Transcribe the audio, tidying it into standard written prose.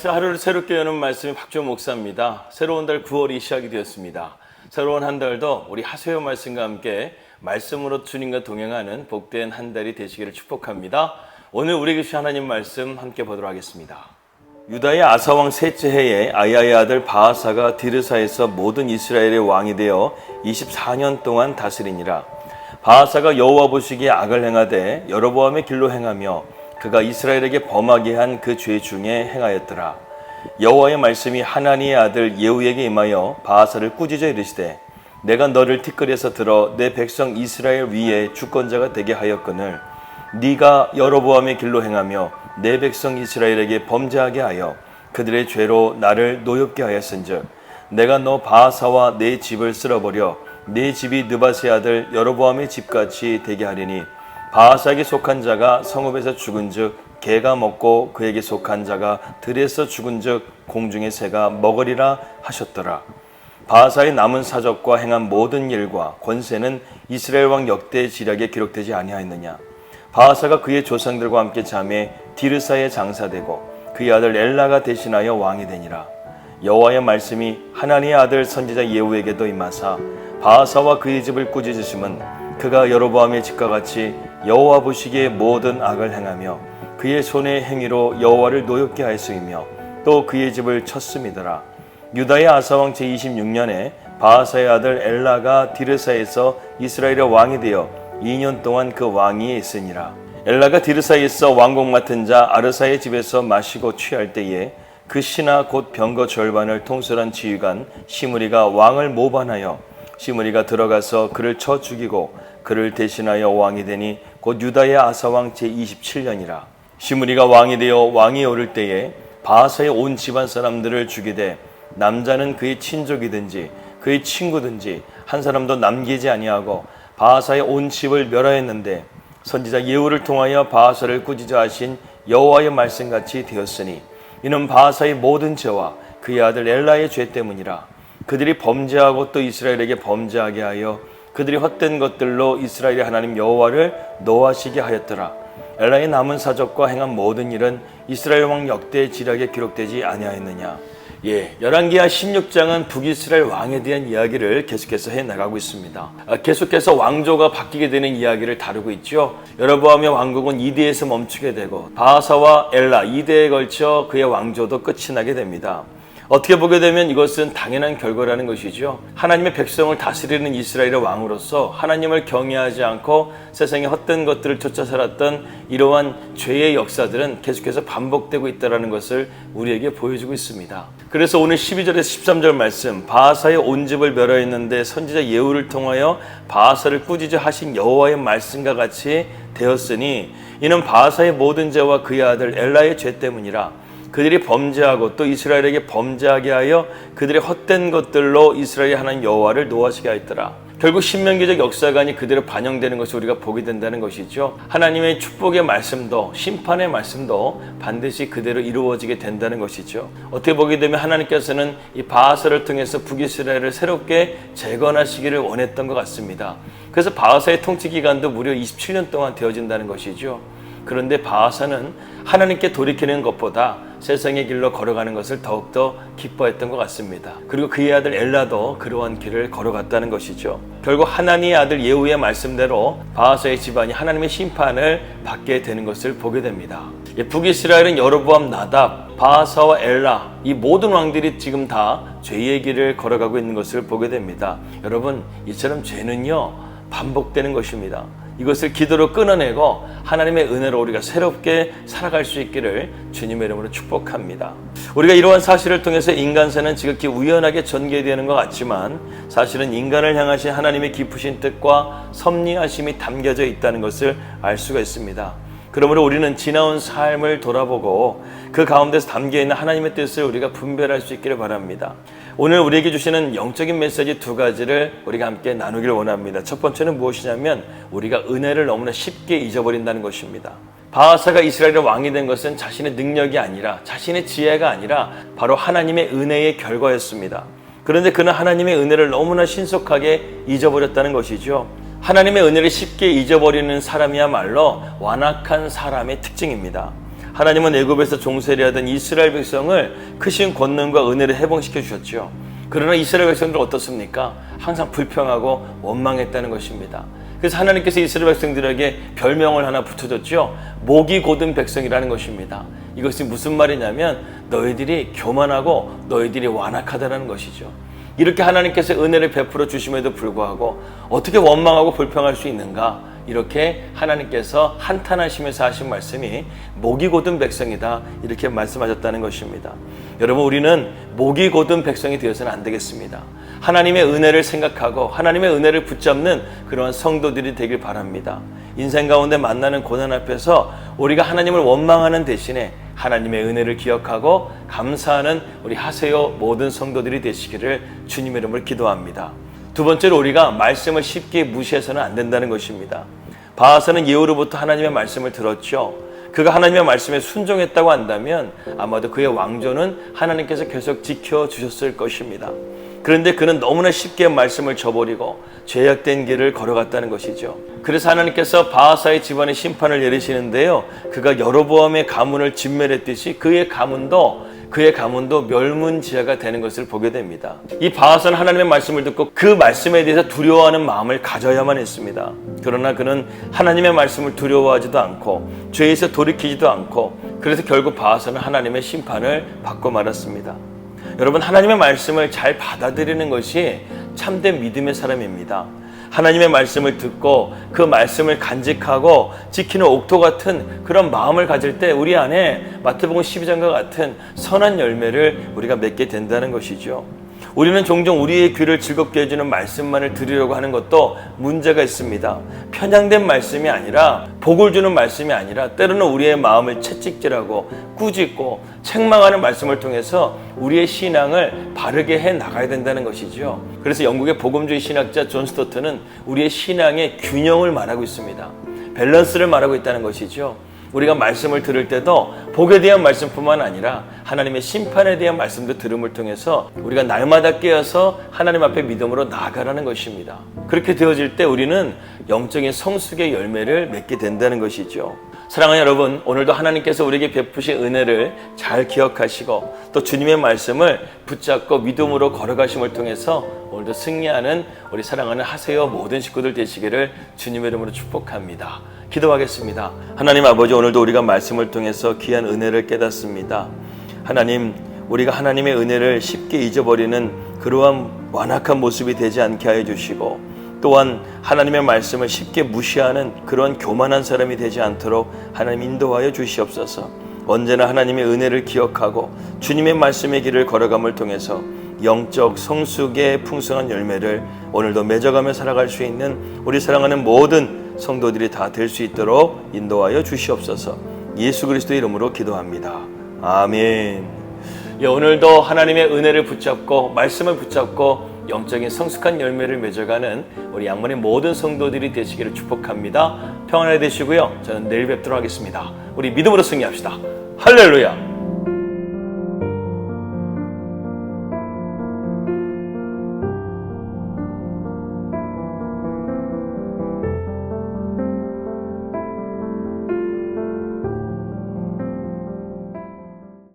안녕하세요. 하루를 새롭게 여는 말씀의 박주호 목사입니다. 새로운 달 9월이 시작이 되었습니다. 새로운 한 달도 우리 하세요 말씀과 함께 말씀으로 주님과 동행하는 복된 한 달이 되시기를 축복합니다. 오늘 우리에게 주신 하나님 말씀 함께 보도록 하겠습니다. 유다의 아사왕 셋째 해에 아야의 아들 바하사가 디르사에서 모든 이스라엘의 왕이 되어 24년 동안 다스리니라. 바하사가 여호와 보시기에 악을 행하되 여로보암의 길로 행하며 그가 이스라엘에게 범하게 한 그 죄 중에 행하였더라. 여호와의 말씀이 하나니의 아들 예후에게 임하여 바하사를 꾸짖어 이르시되 내가 너를 티끌에서 들어 내 백성 이스라엘 위에 주권자가 되게 하였거늘 네가 여로보암의 길로 행하며 내 백성 이스라엘에게 범죄하게 하여 그들의 죄로 나를 노엽게 하였은즉 내가 너 바하사와 내 집을 쓸어버려 네 집이 느밧의 아들 여로보암의 집같이 되게 하리니 바하사에게 속한 자가 성읍에서 죽은즉 개가 먹고 그에게 속한 자가 들에서 죽은즉 공중의 새가 먹으리라 하셨더라. 바하사의 남은 사적과 행한 모든 일과 권세는 이스라엘 왕 역대 지략에 기록되지 아니하였느냐. 바하사가 그의 조상들과 함께 잠에 디르사에 장사되고 그의 아들 엘라가 대신하여 왕이 되니라. 여호와의 말씀이 하나니의 아들 선지자 예후에게도 임하사 바하사와 그의 집을 꾸짖으심은 그가 여로보암의 집과 같이 여호와 보시기에 모든 악을 행하며 그의 손의 행위로 여호와를 노엽게 하였으며 또 그의 집을 쳤음이더라. 유다의 아사왕 제26년에 바하사의 아들 엘라가 디르사에서 이스라엘의 왕이 되어 2년 동안 그 왕위에 있으니라. 엘라가 디르사에서 왕국 맡은 자 아르사의 집에서 마시고 취할 때에 그 신하 곧 병거 절반을 통솔한 지휘관 시므리가 왕을 모반하여 시므리가 들어가서 그를 쳐 죽이고 그를 대신하여 왕이 되니 곧 유다의 아사왕 제27년이라. 시므리가 왕이 되어 왕위에 오를 때에 바하사의 온 집안 사람들을 죽이되 남자는 그의 친족이든지 그의 친구든지 한 사람도 남기지 아니하고 바하사의 온 집을 멸하였는데 선지자 예후를 통하여 바하사를 꾸짖어 하신 여호와의 말씀같이 되었으니 이는 바하사의 모든 죄와 그의 아들 엘라의 죄 때문이라. 그들이 범죄하고 또 이스라엘에게 범죄하게 하여 그들이 헛된 것들로 이스라엘의 하나님 여호와를 노하시게 하였더라. 엘라의 남은 사적과 행한 모든 일은 이스라엘 왕 역대 지략에 기록되지 아니하였느냐. 열왕기하 16장은 북이스라엘 왕에 대한 이야기를 계속해서 해나가고 있습니다. 계속해서 왕조가 바뀌게 되는 이야기를 다루고 있죠. 여로보암의 왕국은 2대에서 멈추게 되고 바하사와 엘라 2대에 걸쳐 그의 왕조도 끝이 나게 됩니다. 어떻게 보게 되면 이것은 당연한 결과라는 것이죠. 하나님의 백성을 다스리는 이스라엘의 왕으로서 하나님을 경외하지 않고 세상의 헛된 것들을 쫓아 살았던 이러한 죄의 역사들은 계속해서 반복되고 있다는 것을 우리에게 보여주고 있습니다. 그래서 오늘 12절에서 13절 말씀, 바하사의 온 집을 멸하였는데 선지자 예후를 통하여 바하사를 꾸짖어 하신 여호와의 말씀과 같이 되었으니 이는 바하사의 모든 죄와 그의 아들 엘라의 죄 때문이라. 그들이 범죄하고 또 이스라엘에게 범죄하게 하여 그들의 헛된 것들로 이스라엘의 하나님 여호와를 노하시게 하였더라. 결국 신명기적 역사관이 그대로 반영되는 것을 우리가 보게 된다는 것이죠. 하나님의 축복의 말씀도 심판의 말씀도 반드시 그대로 이루어지게 된다는 것이죠. 어떻게 보게 되면 하나님께서는 이 바하사를 통해서 북이스라엘을 새롭게 재건하시기를 원했던 것 같습니다. 그래서 바하사의 통치 기간도 무려 27년 동안 되어진다는 것이죠. 그런데 바하사는 하나님께 돌이키는 것보다 세상의 길로 걸어가는 것을 더욱더 기뻐했던 것 같습니다. 그리고 그의 아들 엘라도 그러한 길을 걸어갔다는 것이죠. 결국 하나님의 아들 예후의 말씀대로 바하사의 집안이 하나님의 심판을 받게 되는 것을 보게 됩니다. 북이스라엘은 여로보암, 나답, 바하사와 엘라 이 모든 왕들이 지금 다 죄의 길을 걸어가고 있는 것을 보게 됩니다. 여러분, 이처럼 죄는요 반복되는 것입니다. 이것을 기도로 끊어내고 하나님의 은혜로 우리가 새롭게 살아갈 수 있기를 주님의 이름으로 축복합니다. 우리가 이러한 사실을 통해서 인간사는 지극히 우연하게 전개되는 것 같지만 사실은 인간을 향하신 하나님의 깊으신 뜻과 섭리하심이 담겨져 있다는 것을 알 수가 있습니다. 그러므로 우리는 지나온 삶을 돌아보고 그 가운데서 담겨있는 하나님의 뜻을 우리가 분별할 수 있기를 바랍니다. 오늘 우리에게 주시는 영적인 메시지 두 가지를 우리가 함께 나누기를 원합니다. 첫 번째는 무엇이냐면 우리가 은혜를 너무나 쉽게 잊어버린다는 것입니다. 바하사가 이스라엘의 왕이 된 것은 자신의 능력이 아니라 자신의 지혜가 아니라 바로 하나님의 은혜의 결과였습니다. 그런데 그는 하나님의 은혜를 너무나 신속하게 잊어버렸다는 것이죠. 하나님의 은혜를 쉽게 잊어버리는 사람이야말로 완악한 사람의 특징입니다. 하나님은 애굽에서 종살이 하던 이스라엘 백성을 크신 권능과 은혜를 해방시켜 주셨죠. 그러나 이스라엘 백성들은 어떻습니까? 항상 불평하고 원망했다는 것입니다. 그래서 하나님께서 이스라엘 백성들에게 별명을 하나 붙여줬죠. 목이 곧은 백성이라는 것입니다. 이것이 무슨 말이냐면 너희들이 교만하고 너희들이 완악하다는 것이죠. 이렇게 하나님께서 은혜를 베풀어 주심에도 불구하고 어떻게 원망하고 불평할 수 있는가? 이렇게 하나님께서 한탄하시면서 하신 말씀이 목이 곧은 백성이다, 이렇게 말씀하셨다는 것입니다. 여러분, 우리는 목이 곧은 백성이 되어서는 안 되겠습니다. 하나님의 은혜를 생각하고 하나님의 은혜를 붙잡는 그러한 성도들이 되길 바랍니다. 인생 가운데 만나는 고난 앞에서 우리가 하나님을 원망하는 대신에 하나님의 은혜를 기억하고 감사하는 우리 하세요 모든 성도들이 되시기를 주님의 이름으로 기도합니다. 두 번째로, 우리가 말씀을 쉽게 무시해서는 안 된다는 것입니다. 바하사는 예후로부터 하나님의 말씀을 들었죠. 그가 하나님의 말씀에 순종했다고 한다면 아마도 그의 왕조는 하나님께서 계속 지켜주셨을 것입니다. 그런데 그는 너무나 쉽게 말씀을 저버리고 죄악된 길을 걸어갔다는 것이죠. 그래서 하나님께서 바하사의 집안에 심판을 내리시는데요, 그가 여로보암의 가문을 진멸했듯이 그의 가문도 멸문지하가 되는 것을 보게 됩니다. 이 바하사는 하나님의 말씀을 듣고 그 말씀에 대해서 두려워하는 마음을 가져야만 했습니다. 그러나 그는 하나님의 말씀을 두려워하지도 않고 죄에서 돌이키지도 않고, 그래서 결국 바하사는 하나님의 심판을 받고 말았습니다. 여러분, 하나님의 말씀을 잘 받아들이는 것이 참된 믿음의 사람입니다. 하나님의 말씀을 듣고 그 말씀을 간직하고 지키는 옥토 같은 그런 마음을 가질 때 우리 안에 마태복음 12장과 같은 선한 열매를 우리가 맺게 된다는 것이죠. 우리는 종종 우리의 귀를 즐겁게 해주는 말씀만을 들으려고 하는 것도 문제가 있습니다. 편향된 말씀이 아니라, 복을 주는 말씀이 아니라 때로는 우리의 마음을 채찍질하고 꾸짖고 책망하는 말씀을 통해서 우리의 신앙을 바르게 해 나가야 된다는 것이죠. 그래서 영국의 복음주의 신학자 존 스토트는 우리의 신앙의 균형을 말하고 있습니다. 밸런스를 말하고 있다는 것이죠. 우리가 말씀을 들을 때도 복에 대한 말씀뿐만 아니라 하나님의 심판에 대한 말씀도 들음을 통해서 우리가 날마다 깨어서 하나님 앞에 믿음으로 나아가라는 것입니다. 그렇게 되어질 때 우리는 영적인 성숙의 열매를 맺게 된다는 것이죠. 사랑하는 여러분, 오늘도 하나님께서 우리에게 베푸신 은혜를 잘 기억하시고 또 주님의 말씀을 붙잡고 믿음으로 걸어가심을 통해서 오늘도 승리하는 우리 사랑하는 하세요 모든 식구들 되시기를 주님의 이름으로 축복합니다. 기도하겠습니다. 하나님 아버지, 오늘도 우리가 말씀을 통해서 귀한 은혜를 깨닫습니다. 하나님, 우리가 하나님의 은혜를 쉽게 잊어버리는 그러한 완악한 모습이 되지 않게 하여 주시고, 또한 하나님의 말씀을 쉽게 무시하는 그런 교만한 사람이 되지 않도록 하나님 인도하여 주시옵소서. 언제나 하나님의 은혜를 기억하고 주님의 말씀의 길을 걸어감을 통해서 영적 성숙의 풍성한 열매를 오늘도 맺어가며 살아갈 수 있는 우리 사랑하는 모든 성도들이 다 될 수 있도록 인도하여 주시옵소서. 예수 그리스도의 이름으로 기도합니다. 아멘. 오늘도 하나님의 은혜를 붙잡고 말씀을 붙잡고 영적인 성숙한 열매를 맺어가는 우리 양문의 모든 성도들이 되시기를 축복합니다. 평안하게 되시고요. 저는 내일 뵙도록 하겠습니다. 우리 믿음으로 승리합시다. 할렐루야.